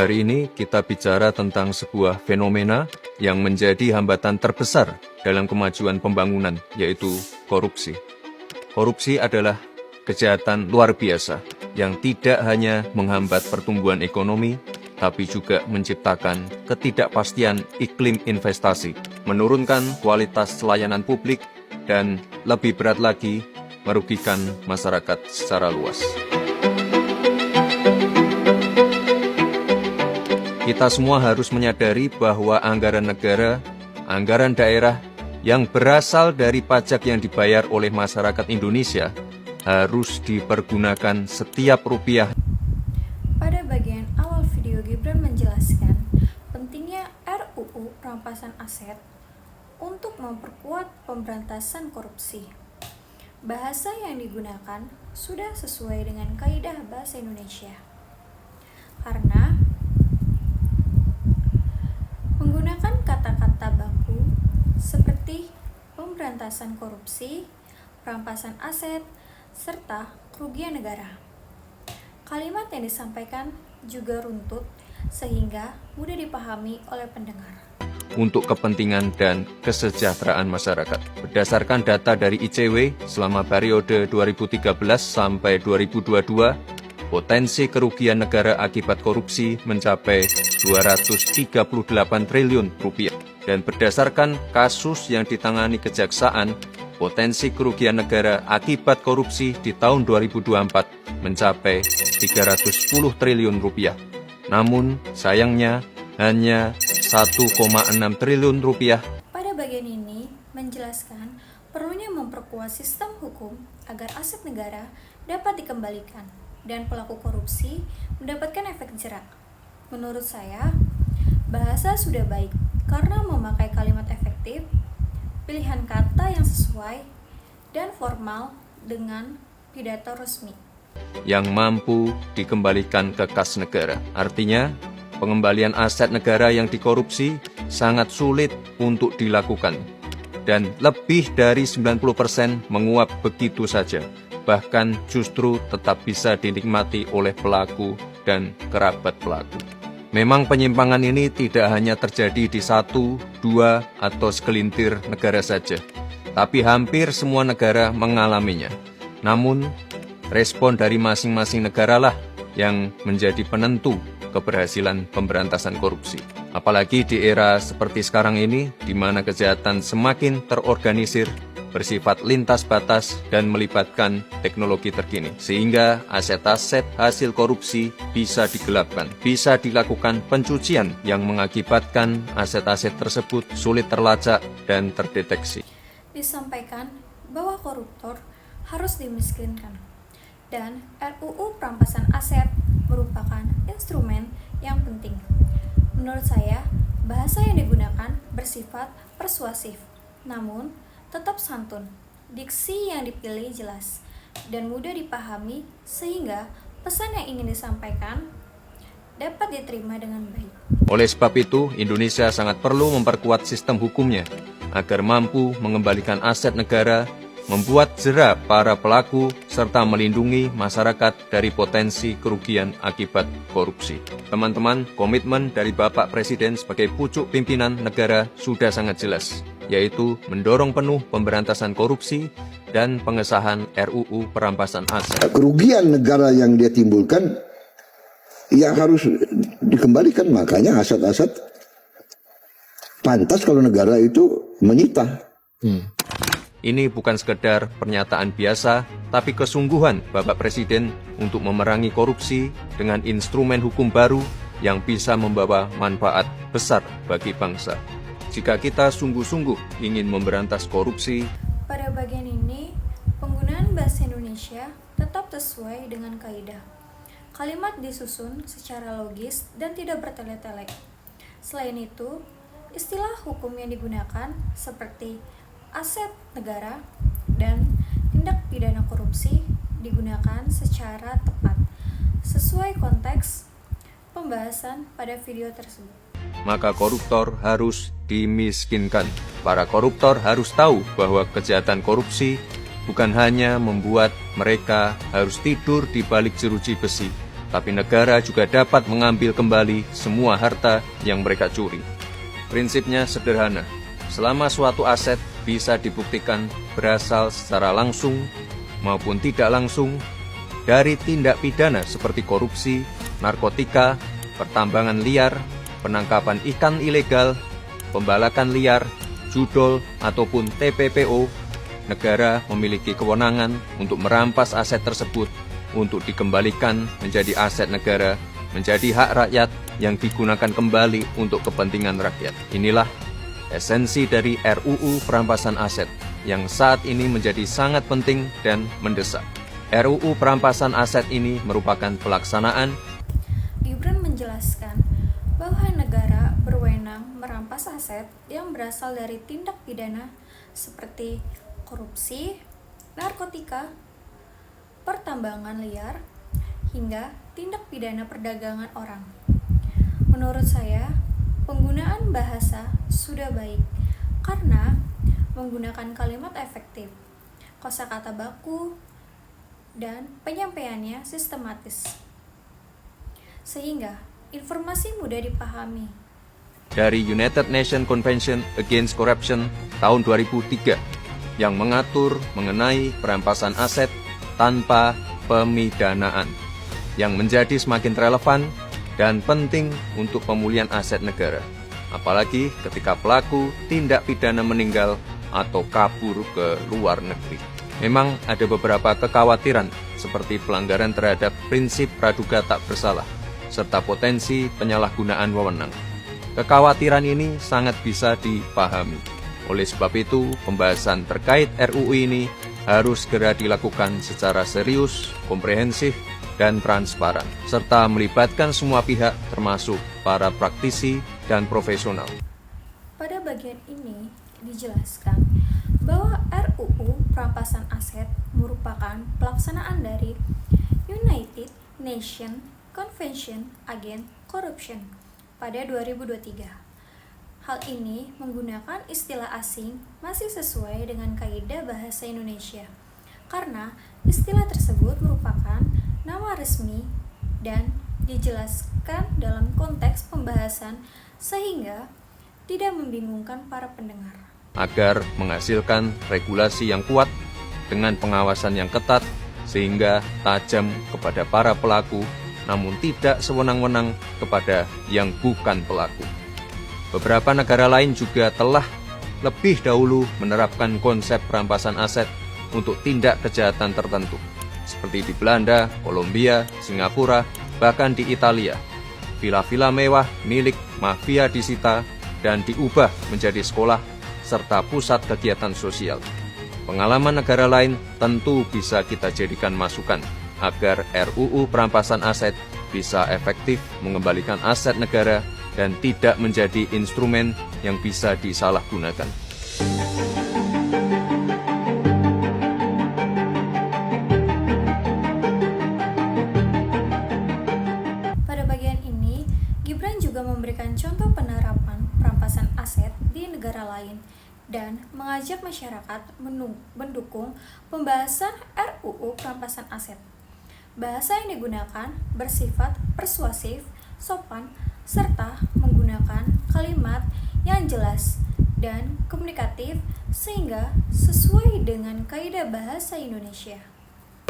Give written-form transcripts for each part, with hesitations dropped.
Hari ini kita bicara tentang sebuah fenomena yang menjadi hambatan terbesar dalam kemajuan pembangunan, yaitu korupsi. Korupsi adalah kejahatan luar biasa yang tidak hanya menghambat pertumbuhan ekonomi, tapi juga menciptakan ketidakpastian iklim investasi, menurunkan kualitas layanan publik, dan lebih berat lagi, merugikan masyarakat secara luas. Kita semua harus menyadari bahwa anggaran negara, anggaran daerah yang berasal dari pajak yang dibayar oleh masyarakat Indonesia harus dipergunakan setiap rupiah. Pada bagian awal video, Gibran menjelaskan pentingnya RUU Perampasan Aset untuk memperkuat pemberantasan korupsi. Bahasa yang digunakan sudah sesuai dengan kaidah bahasa Indonesia. Karena menggunakan kata-kata baku seperti pemberantasan korupsi, perampasan aset, serta kerugian negara. Kalimat yang disampaikan juga runtut sehingga mudah dipahami oleh pendengar. Untuk kepentingan dan kesejahteraan masyarakat. Berdasarkan data dari ICW selama periode 2013 sampai 2022, potensi kerugian negara akibat korupsi mencapai 238 triliun rupiah. Dan berdasarkan kasus yang ditangani kejaksaan, potensi kerugian negara akibat korupsi di tahun 2024 mencapai 310 triliun rupiah. Namun, sayangnya hanya 1,6 triliun rupiah. Pada bagian ini menjelaskan perlunya memperkuat sistem hukum agar aset negara dapat dikembalikan dan pelaku korupsi mendapatkan efek jerak. Menurut saya, bahasa sudah baik karena memakai kalimat efektif, pilihan kata yang sesuai, dan formal dengan pidato resmi yang mampu dikembalikan ke kas negara. Artinya, pengembalian aset negara yang dikorupsi sangat sulit untuk dilakukan. Dan lebih dari 90% menguap begitu saja. Bahkan justru tetap bisa dinikmati oleh pelaku dan kerabat pelaku. Memang penyimpangan ini tidak hanya terjadi di 1, 2, atau segelintir negara saja, tapi hampir semua negara mengalaminya. Namun, respon dari masing-masing negaralah yang menjadi penentu keberhasilan pemberantasan korupsi. Apalagi di era seperti sekarang ini, di mana kejahatan semakin terorganisir, bersifat lintas batas, dan melibatkan teknologi terkini. Sehingga aset-aset hasil korupsi bisa digelapkan, bisa dilakukan pencucian yang mengakibatkan aset-aset tersebut sulit terlacak dan terdeteksi. Disampaikan bahwa koruptor harus dimiskinkan, dan RUU Perampasan Aset merupakan instrumen yang penting. Menurut saya, bahasa yang digunakan bersifat persuasif, namun tetap santun. Diksi yang dipilih jelas dan mudah dipahami sehingga pesan yang ingin disampaikan dapat diterima dengan baik. Oleh sebab itu, Indonesia sangat perlu memperkuat sistem hukumnya agar mampu mengembalikan aset negara, membuat jera para pelaku, serta melindungi masyarakat dari potensi kerugian akibat korupsi. Teman-teman, komitmen dari Bapak Presiden sebagai pucuk pimpinan negara sudah sangat jelas, yaitu mendorong penuh pemberantasan korupsi dan pengesahan RUU Perampasan Aset. Kerugian negara yang dia timbulkan, ya harus dikembalikan. Makanya aset-aset pantas kalau negara itu menyita. Ini bukan sekedar pernyataan biasa, tapi kesungguhan Bapak Presiden untuk memerangi korupsi dengan instrumen hukum baru yang bisa membawa manfaat besar bagi bangsa. Jika kita sungguh-sungguh ingin memberantas korupsi, pada bagian ini, penggunaan bahasa Indonesia tetap sesuai dengan kaidah. Kalimat disusun secara logis dan tidak bertele-tele. Selain itu, istilah hukum yang digunakan seperti aset negara dan tindak pidana korupsi digunakan secara tepat sesuai konteks pembahasan pada video tersebut. Maka koruptor harus dimiskinkan. Para koruptor harus tahu bahwa kejahatan korupsi bukan hanya membuat mereka harus tidur di balik jeruji besi, tapi negara juga dapat mengambil kembali semua harta yang mereka curi. Prinsipnya sederhana, selama suatu aset bisa dibuktikan berasal secara langsung maupun tidak langsung dari tindak pidana seperti korupsi, narkotika, pertambangan liar, penangkapan ikan ilegal, pembalakan liar, judol, ataupun TPPO, negara memiliki kewenangan untuk merampas aset tersebut untuk dikembalikan menjadi aset negara, menjadi hak rakyat yang digunakan kembali untuk kepentingan rakyat. Inilah esensi dari RUU Perampasan Aset yang saat ini menjadi sangat penting dan mendesak. RUU Perampasan Aset ini merupakan pelaksanaan. Gibran menjelaskan bahwa negara berwenang merampas aset yang berasal dari tindak pidana seperti korupsi, narkotika, pertambangan liar, hingga tindak pidana perdagangan orang. Menurut saya, penggunaan bahasa sudah baik karena menggunakan kalimat efektif, kosakata baku, dan penyampaiannya sistematis, sehingga informasi mudah dipahami. Dari United Nations Convention Against Corruption tahun 2003 yang mengatur mengenai perampasan aset tanpa pemidanaan, yang menjadi semakin relevan dan penting untuk pemulihan aset negara, apalagi ketika pelaku tindak pidana meninggal atau kabur ke luar negeri. Memang ada beberapa kekhawatiran seperti pelanggaran terhadap prinsip praduga tak bersalah, serta potensi penyalahgunaan wewenang. Kekhawatiran ini sangat bisa dipahami. Oleh sebab itu, pembahasan terkait RUU ini harus segera dilakukan secara serius, komprehensif, dan transparan, serta melibatkan semua pihak termasuk para praktisi dan profesional. Pada bagian ini dijelaskan bahwa RUU Perampasan Aset merupakan pelaksanaan dari United Nations Convention Against Corruption pada 2023. Hal ini menggunakan istilah asing masih sesuai dengan kaidah bahasa Indonesia, karena istilah tersebut merupakan nama resmi dan dijelaskan dalam konteks pembahasan sehingga tidak membingungkan para pendengar. Agar menghasilkan regulasi yang kuat dengan pengawasan yang ketat sehingga tajam kepada para pelaku namun tidak sewenang-wenang kepada yang bukan pelaku. Beberapa negara lain juga telah lebih dahulu menerapkan konsep perampasan aset untuk tindak kejahatan tertentu, seperti di Belanda, Kolombia, Singapura, bahkan di Italia. Villa-villa mewah milik mafia disita dan diubah menjadi sekolah serta pusat kegiatan sosial. Pengalaman negara lain tentu bisa kita jadikan masukan agar RUU Perampasan Aset bisa efektif mengembalikan aset negara dan tidak menjadi instrumen yang bisa disalahgunakan. Pada bagian ini, Gibran juga memberikan contoh penerapan perampasan aset di negara lain dan mengajak masyarakat mendukung pembahasan RUU Perampasan Aset. Bahasa yang digunakan bersifat persuasif, sopan, serta menggunakan kalimat yang jelas dan komunikatif sehingga sesuai dengan kaidah bahasa Indonesia.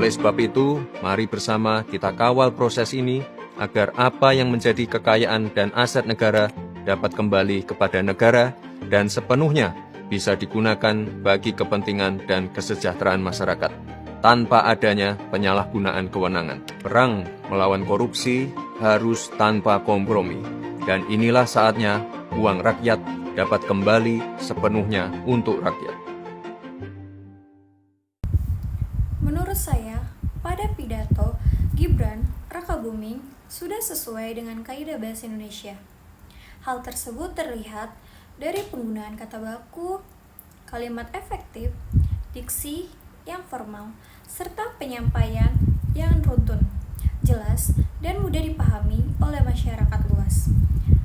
Oleh sebab itu, mari bersama kita kawal proses ini agar apa yang menjadi kekayaan dan aset negara dapat kembali kepada negara dan sepenuhnya bisa digunakan bagi kepentingan dan kesejahteraan masyarakat tanpa adanya penyalahgunaan kewenangan. Perang melawan korupsi harus tanpa kompromi, dan inilah saatnya uang rakyat dapat kembali sepenuhnya untuk rakyat. Menurut saya, pada pidato Gibran Rakabuming sudah sesuai dengan kaidah bahasa Indonesia. Hal tersebut terlihat dari penggunaan kata baku, kalimat efektif, diksi yang formal, serta penyampaian yang runtun, jelas, dan mudah dipahami oleh masyarakat luas.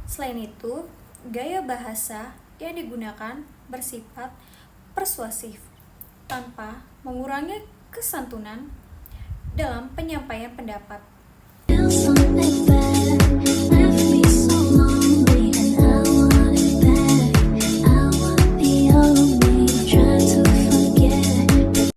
Selain itu, gaya bahasa yang digunakan bersifat persuasif, tanpa mengurangi kesantunan dalam penyampaian pendapat.